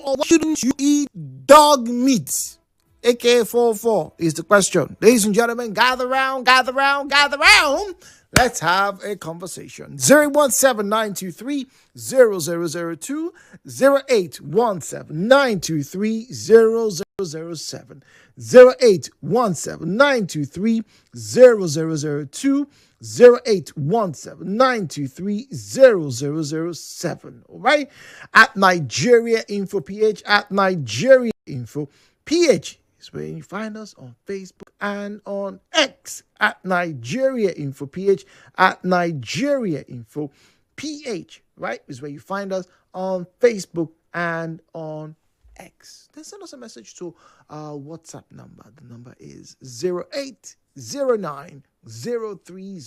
or why shouldn't you eat dog meat? AK44 is the question. Ladies and gentlemen, gather round, gather round, gather round. Let's have a conversation. 017-923-0002, 0817-923-0007, 0817-923-0002, 0817-923-0007. All right? At Nigeria Info PH, at Nigeria Info PH is where you find us on Facebook and on X at Nigeria Info PH, at Nigeria Info PH, right? Is where you find us on Facebook and on X. Then send us a message to our WhatsApp number. The number is 0809 030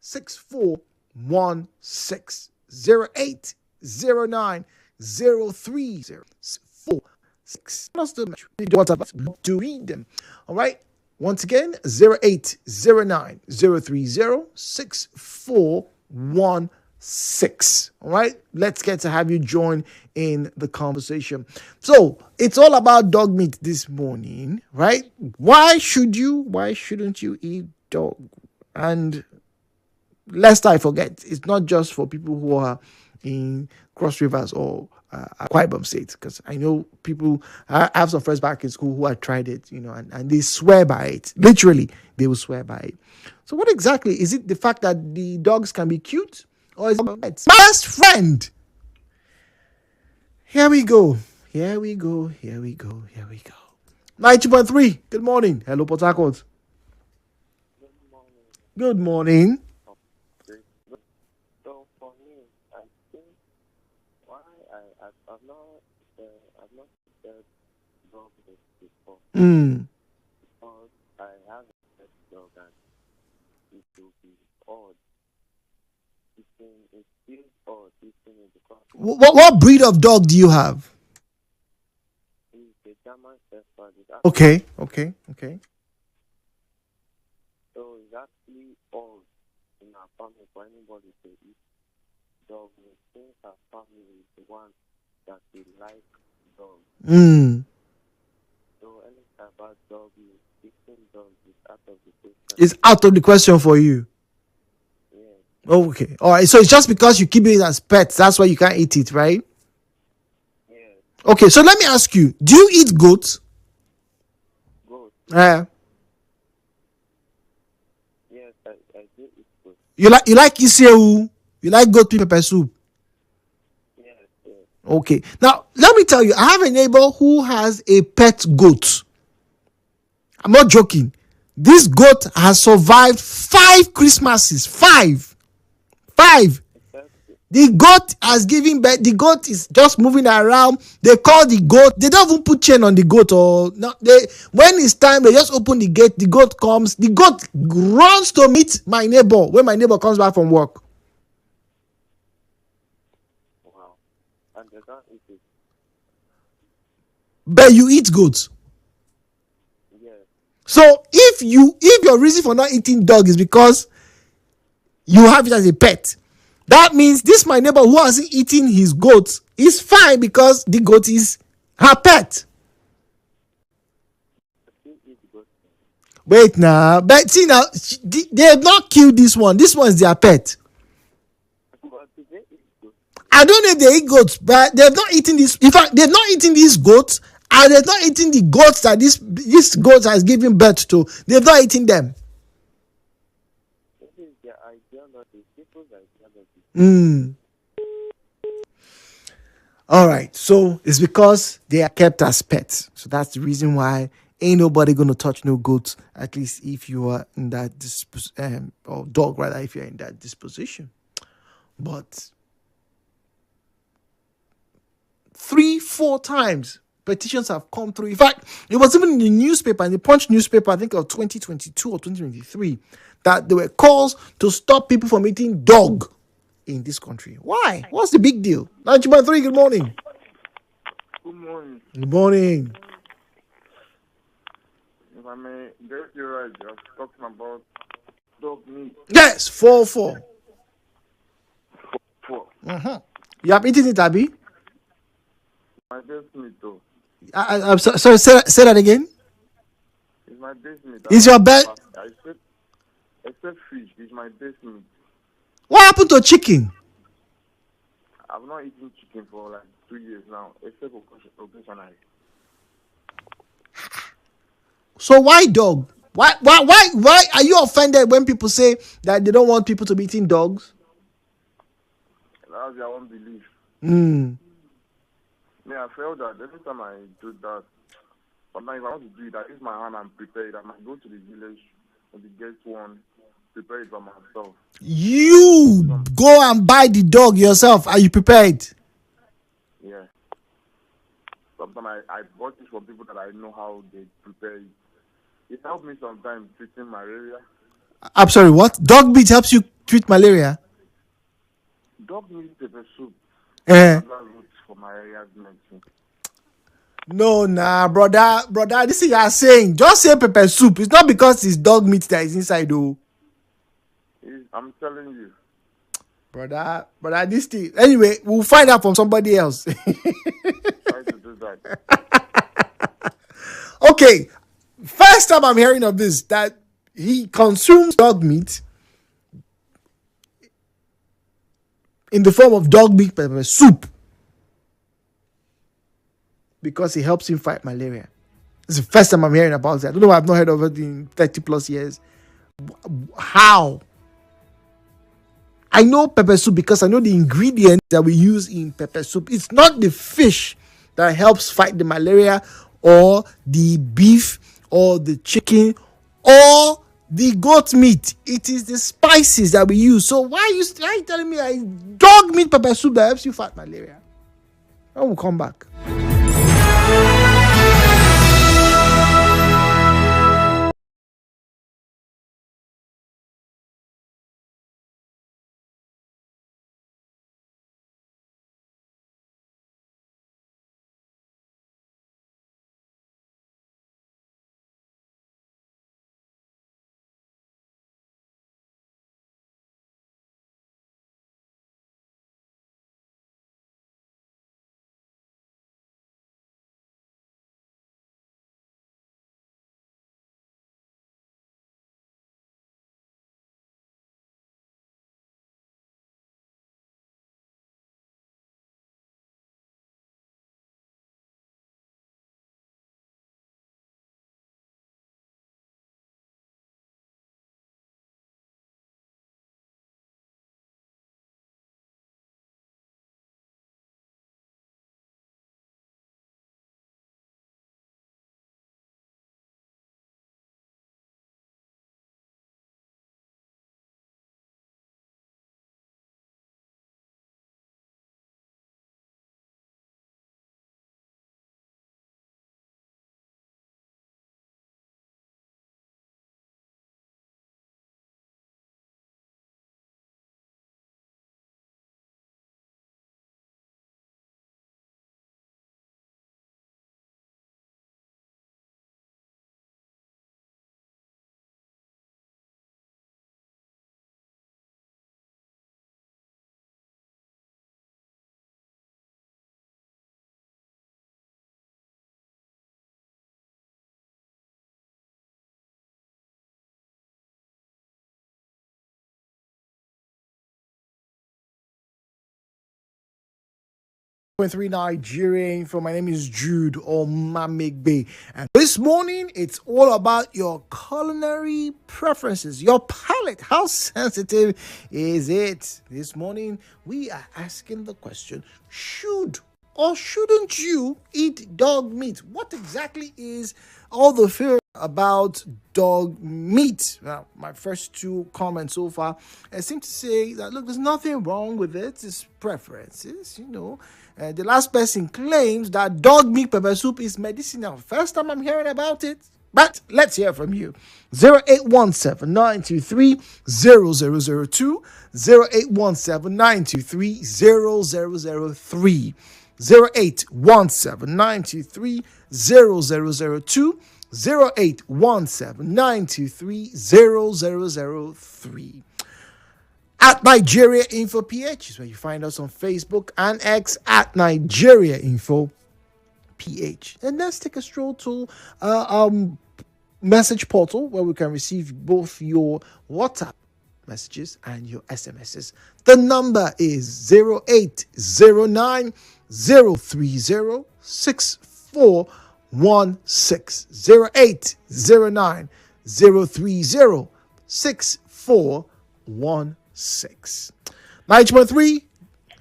6416. 0809 030 6416. That's the WhatsApp to read them. All right. Once again, 0809 030 6416. All right. Let's get to have you join in the conversation. So it's all about dog meat this morning, right? Why shouldn't you eat dog? And lest I forget, it's not just for people who are in Cross Rivers or Akwa Ibom State, because I know people. I have some friends back in school who have tried it, and they swear by it. Literally, they will swear by it. So, what exactly is it? The fact that the dogs can be cute, or is it pets? Best friend. Here we go. 92.3. Good morning. Hello, Port Harcourt. Good morning. So for me, I think why I've not said dog this before. Because I have a pet dog and it will be odd. It feels odd eating it because What breed of dog do you have? it's a German Shepherd. Okay. So it's actually odd in our family for anybody to eat dog meat, since our family is the one that we like dog. So anything about dog meat, eating dog is out of the question. It's out of the question for you. Yeah. Okay. All right. So it's just because you keep it as pets, that's why you can't eat it, right? Yeah. Okay. So let me ask you: do you eat goat? Goat. Yes, I do eat goat. You like iseu? You like goat pepper soup? Yes. Okay. Now let me tell you, I have a neighbor who has a pet goat. I'm not joking. This goat has survived 5 Christmases. 5. The goat has given birth. The goat is just moving around. They call the goat. They don't even put chain on the goat or no. When it's time, they just open the gate. The goat comes. The goat runs to meet my neighbor when my neighbor comes back from work. Wow. And they don't eat it. But you eat goats. Yes. So if your reason for not eating dog is because you have it as a pet, that means this my neighbor who hasn't eaten his goat is fine because the goat is her pet. I still eat goat. Wait now, but see now, they have not killed this one. This one is their pet. But do they eat goat? I don't know if they eat goats, but they have not eaten this. In fact, they've not eaten these goats, and they've not eaten the goats that this goat has given birth to. They've not eaten them. This is their ideology, people's ideology. All right, so it's because they are kept as pets. So that's the reason why ain't nobody gonna touch no goats. At least if you are in that or dog rather, if you're in that disposition. But 3-4 times petitions have come through. In fact, it was even in the newspaper, in the Punch newspaper, I think of 2022 or 2023, that there were calls to stop people from eating dog in this country. Why? What's the big deal? 93, good morning. Good morning. Good morning. If I may get you right, you're talking about dog meat. Yes, 4-4. For You have eaten it, Abby? My best meat though. I'm sorry, say that again. It's my best meat. I Is don't your eat best? fast. Except fish. It's my best meat. What happened to chicken? I've not eaten chicken for like 2 years now, except occasionally. So why dog? Why are you offended when people say that they don't want people to be eating dogs? That's their own belief. Hmm. Me, I felt that every time I do that, sometimes if I want to do it, I use my hand and prepare it. I might go to the village, maybe get one, prepare it by myself. You go and buy the dog yourself. Are you prepared? Yeah. Sometimes I bought it from people that I know how they prepare it. It helped me sometimes treating malaria. I'm sorry. What? Dog meat helps you treat malaria? Dog meat pepper soup. Eh? Another root for malaria medicine. No, nah, brother. This thing you are saying, just say pepper soup. It's not because it's dog meat that is inside, though. I'm telling you. Brother, this thing. Anyway, we'll find out from somebody else. Try to do that. Okay, first time I'm hearing of this, that he consumes dog meat in the form of dog meat pepper soup because it helps him fight malaria. It's the first time I'm hearing about that. I don't know why I've not heard of it in 30 plus years. How? I know pepper soup because I know the ingredients that we use in pepper soup. It's not the fish that helps fight the malaria or the beef or the chicken or the goat meat. It is the spices that we use. So why are you telling me dog meat pepper soup that helps you fight malaria? I will come back. 3 Nigerian info. My name is Jude Omamegbe, and this morning it's all about your culinary preferences, your palate. How sensitive is it? This morning we are asking the question: should or shouldn't you eat dog meat? What exactly is all the fear about dog meat? Well, my first two comments so far seem to say that look, there's nothing wrong with it. It's preferences, you know. The last person claims that dog meat pepper soup is medicinal. First time I'm hearing about it. But let's hear from you. 0817 923 0002, 0817 923 0003, 0817 923 0002, 0817 923 0003. At Nigeria Info PH is where you find us on Facebook and X at Nigeria Info PH. And let's take a stroll to message portal where we can receive both your WhatsApp messages and your SMSs. The number is 0809 030 6416. 0809 030 6416. 9.3.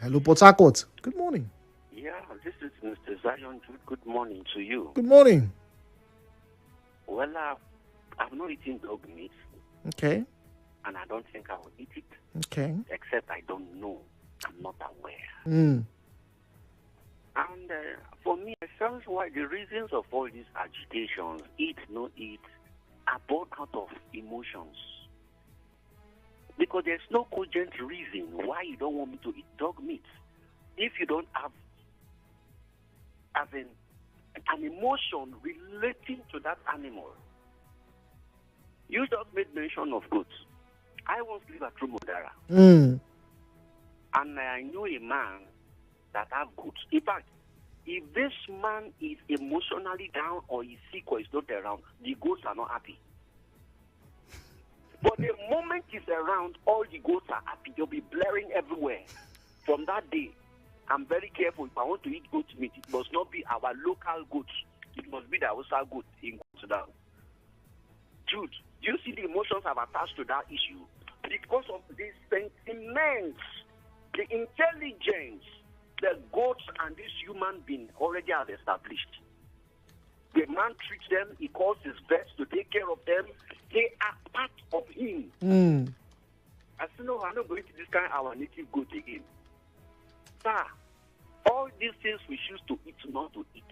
Hello, Port Harcourt. Good morning. Yeah, this is Mr. Zion. Good morning to you. Good morning. Well, I've not eaten dog meat. Okay. And I don't think I will eat it. Okay. Except I don't know. I'm not aware. Mm. And for me, I felt why the reasons of all these agitations, eat, no eat, are born out of emotions. Because there's no cogent reason why you don't want me to eat dog meat. If you don't have an emotion relating to that animal. You just made mention of goats. I once lived at Rumodara. Mm. And I knew a man that have goats. In fact, if this man is emotionally down or is sick or is not around, the goats are not happy. But the moment he's around, all the goats are happy. They'll be blaring everywhere. From that day, I'm very careful. If I want to eat goat meat, it must not be our local goats. It must be the Hausa goat in Sudan. Jude, do you see the emotions I've attached to that issue? Because of the sentiments, the intelligence, the goats and this human being already have established. The man treats them, he calls his vets to take care of them. They are part of him. Mm. I said, no, I'm not going to this kind of our native goat again. Sir, all these things we choose to eat, not to eat.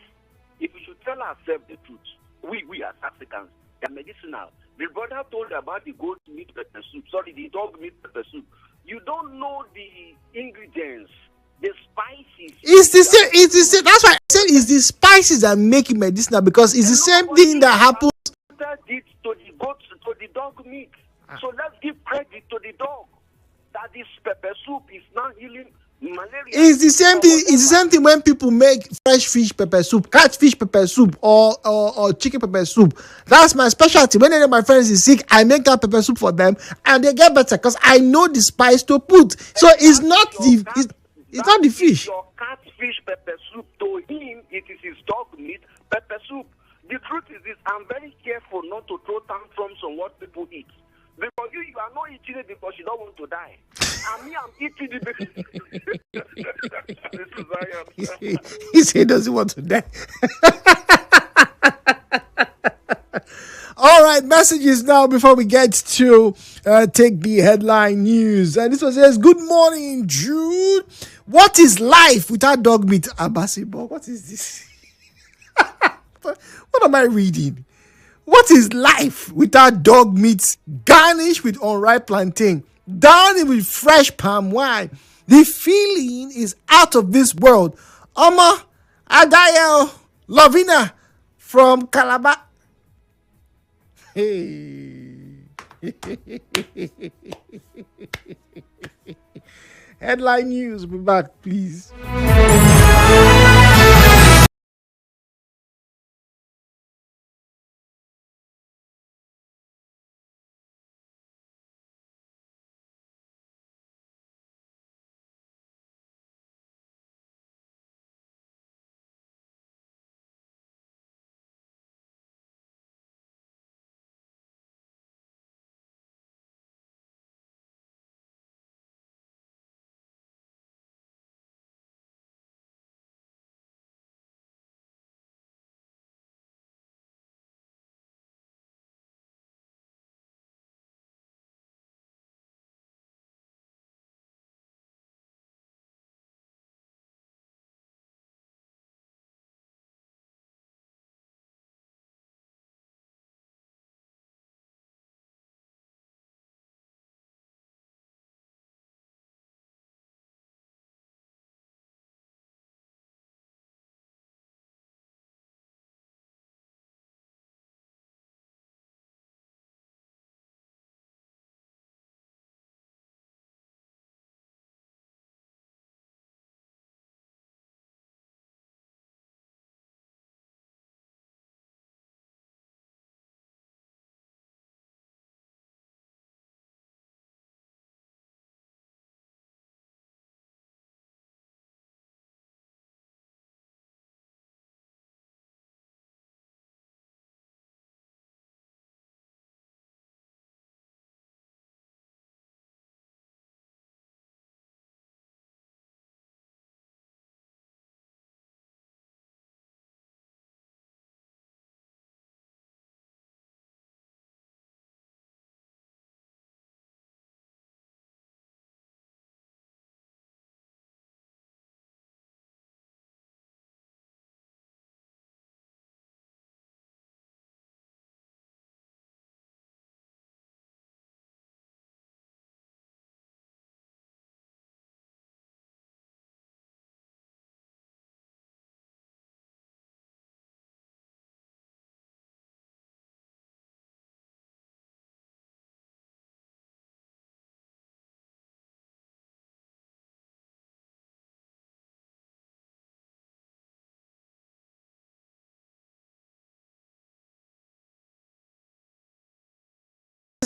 If we should tell ourselves the truth, we as Africans, they're medicinal. The brother told about the goat meat pepper soup, the dog meat pepper soup. You don't know the ingredients, the spices. It's the same. It's the same. That's why I said it's the spices that make it medicinal, because it's the same thing that happens. It to the goats, to the dog meat. So let's give credit to the dog that this pepper soup is now healing malaria. It's the same thing. It's the same thing when people make fresh fish pepper soup, catfish pepper soup, or chicken pepper soup. That's my specialty. When any of my friends is sick, I make that pepper soup for them, and they get better because I know the spice to put. So it's not it's not the fish. Your catfish pepper soup, to him, it is his dog meat pepper soup. The truth is this: I'm very careful not to throw tantrums on what people eat. Because you are not eating it because you don't want to die. And me, I'm eating it because this is Zion. He said he doesn't want to die. All right, messages now before we get to take the headline news. And this one says, good morning, Jude. What is life without dog meat? Abasibo, what is this? What am I reading? What is life without dog meat garnished with unripe plantain, done with fresh palm wine? The feeling is out of this world. Oma Agael Lavina from Calabar. Hey. Headline news. Be back, please.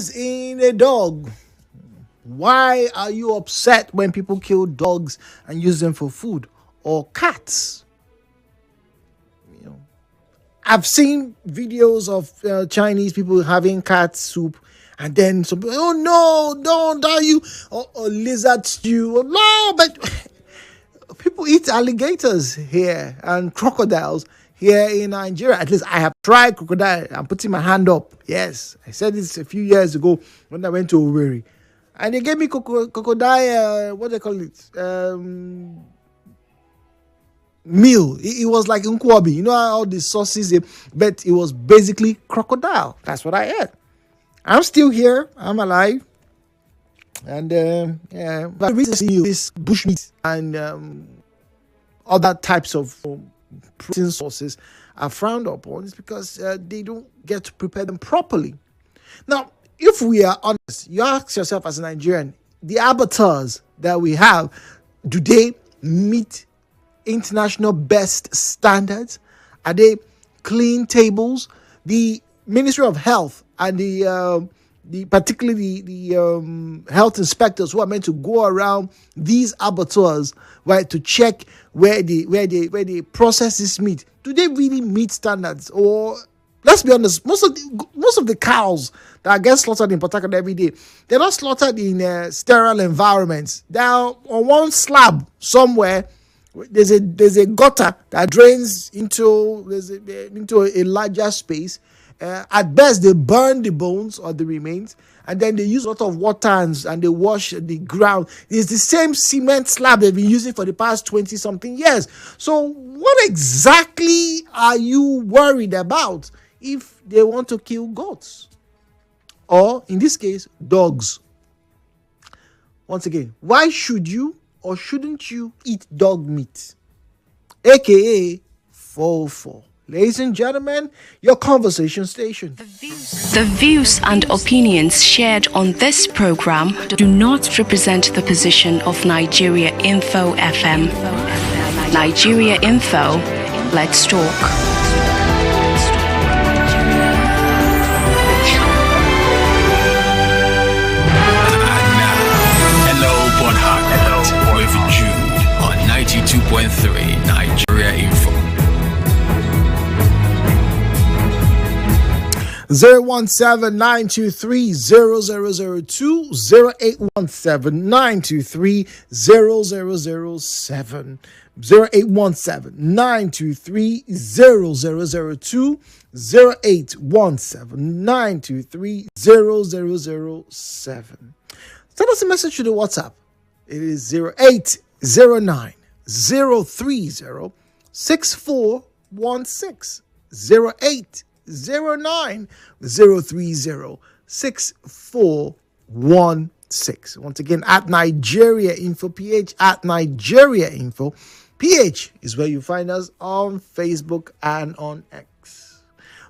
as in a dog. Why are you upset when people kill dogs and use them for food, or cats? I've seen videos of Chinese people having cat soup, and then some people, oh no, don't die you, or lizard stew. No, but people eat alligators here and crocodiles here in Nigeria. At least I have tried crocodile. I'm putting my hand up. Yes, I said this a few years ago when I went to Owerri, and they gave me crocodile. What they call it? Meal. It was like nkwobi. You know how all the sauces, but it was basically crocodile. That's what I ate. I'm still here. I'm alive. And but recently this bushmeat and other types of protein sources are frowned upon is because they don't get to prepare them properly. Now, if we are honest, you ask yourself as a Nigerian, the abattoirs that we have, do they meet international best standards? Are they clean tables? The Ministry of Health and particularly the health inspectors who are meant to go around these abattoirs, right, to check where they process this meat, do they really meet standards? Or let's be honest, most of the cows that get slaughtered in Port Harcourt every day, they're not slaughtered in sterile environments. They're on one slab somewhere. There's a gutter that drains into a larger space. At best, they burn the bones or the remains, and then they use a lot of water and they wash the ground. It's the same cement slab they've been using for the past 20-something years. So what exactly are you worried about if they want to kill goats? Or, in this case, dogs. Once again, why should you or shouldn't you eat dog meat? AKA 404. Ladies and gentlemen, your conversation station. The views and opinions shared on this program do not represent the position of Nigeria Info FM. Nigeria Info, let's talk. With Jude on 92.3 Nigeria Info. 017-923-0002, 0817-923-0007, 0817-923-0002, 0817-923-0007. Send us a message to the WhatsApp. It is 0809 030 6416. 0809 030 6416. Once again, at Nigeria Info PH, at Nigeria Info PH is where you find us on Facebook and on X.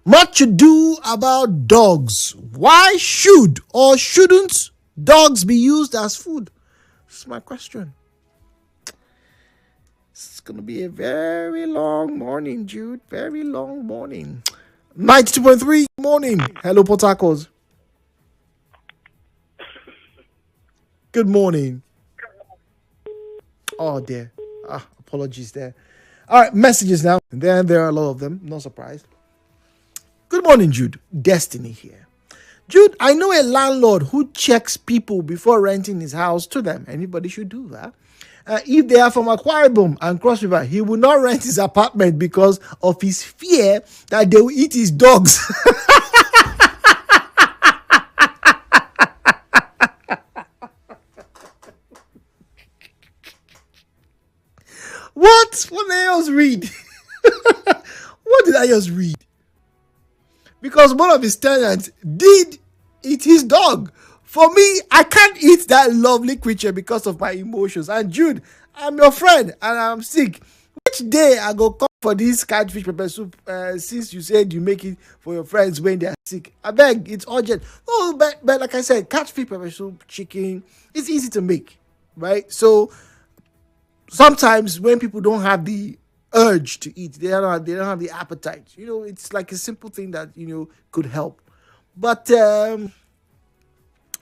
Much ado about dogs. Why should or shouldn't dogs be used as food? That's my question. It's going to be a very long morning, Jude. Very long morning. 92.3 morning. Hello, Port Harcourt. Good morning. Oh, dear. Apologies there. All right, messages now. And then there are a lot of them. No surprise. Good morning, Jude. Destiny here. Jude, I know a landlord who checks people before renting his house to them. Anybody should do that. If they are from Akwa Ibom and Cross River, he will not rent his apartment because of his fear that they will eat his dogs. What? What did I just read? What did I just read? Because one of his tenants did eat his dog. For me, I can't eat that lovely creature because of my emotions. And Jude, I'm your friend and I'm sick. Which day I go come for this catfish pepper soup since you said you make it for your friends when they are sick? I beg, it's urgent. No, but like I said, catfish pepper soup, chicken, it's easy to make, right? So sometimes when people don't have the urge to eat, they don't have the appetite. It's like a simple thing that could help. But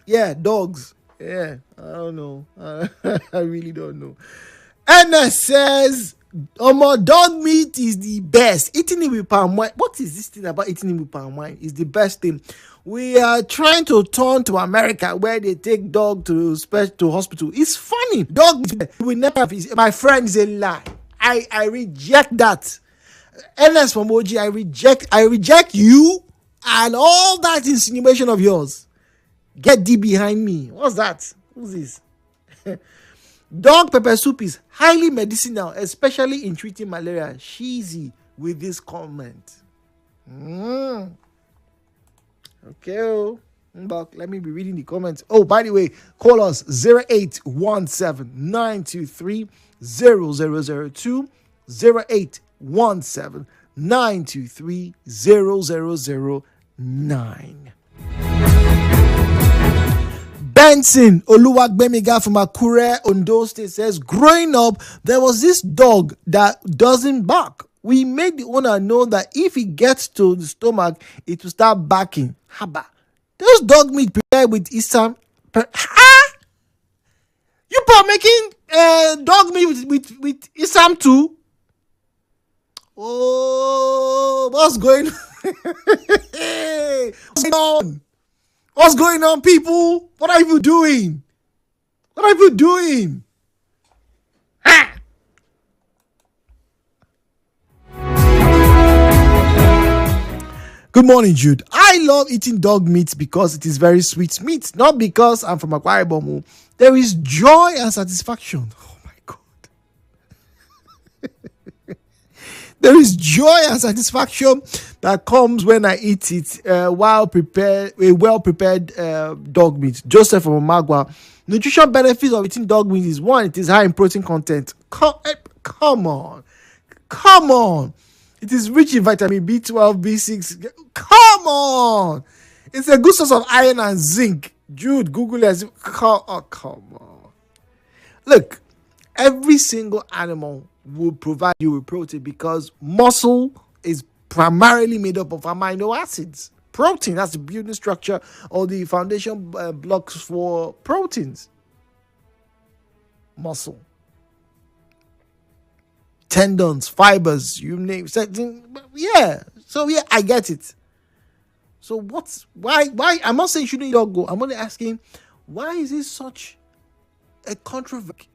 Yeah, dogs. Yeah, I don't know. I really don't know. Anna says, dog meat is the best. Eating it with palm wine. What is this thing about eating it with palm wine? Is the best thing. We are trying to turn to America where they take dog to hospital. It's funny. Dog meat we never have. My friend is a lie. I reject that. Ernest from OG, I reject you and all that insinuation of yours. Get thee behind me. What's that? Who's this? Dog pepper soup is highly medicinal, especially in treating malaria. Cheesy with this comment. Okay. Let me be reading the comments. Oh, by the way, call us 0817 923 0002 0817 923 0009. Benson Oluwagbemiga from Akure, Ondo State says, growing up, there was this dog that doesn't bark. We made the owner know that if he gets to the stomach, it will start barking. Haba. Those dog meat prepared with Isam. You are making dog meat with Isam too? Oh, what's going on? What's going on, people? What are you doing? What are you doing? Ha! Good morning, Jude. I love eating dog meat because it is very sweet meat, not because I'm from Akwa Ibom. There is joy and satisfaction. Oh my God. There is joy and satisfaction that comes when I eat it well prepared dog meat. Joseph from Omagwa. Nutrition benefits of eating dog meat is one, it is high in protein content. Come on. It is rich in vitamin B12, B6. Come on. It's a good source of iron and zinc. Jude, Google it. Come on. Look, every single animal will provide you with protein because muscle is primarily made up of amino acids. Protein, that's the building structure or the foundation blocks for proteins. Muscle. Tendons, fibers, you name it. Yeah. So yeah, I get it. So why I'm not saying you shouldn't eat dog go. I'm only asking, why is it such a controversial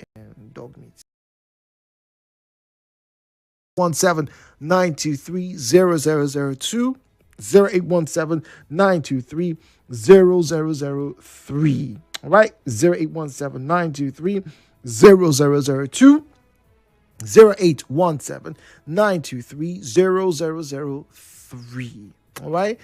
dog meat? 08179230002 0817-923-0003. All right, 0817-923-0002 0817-923-0003. All right.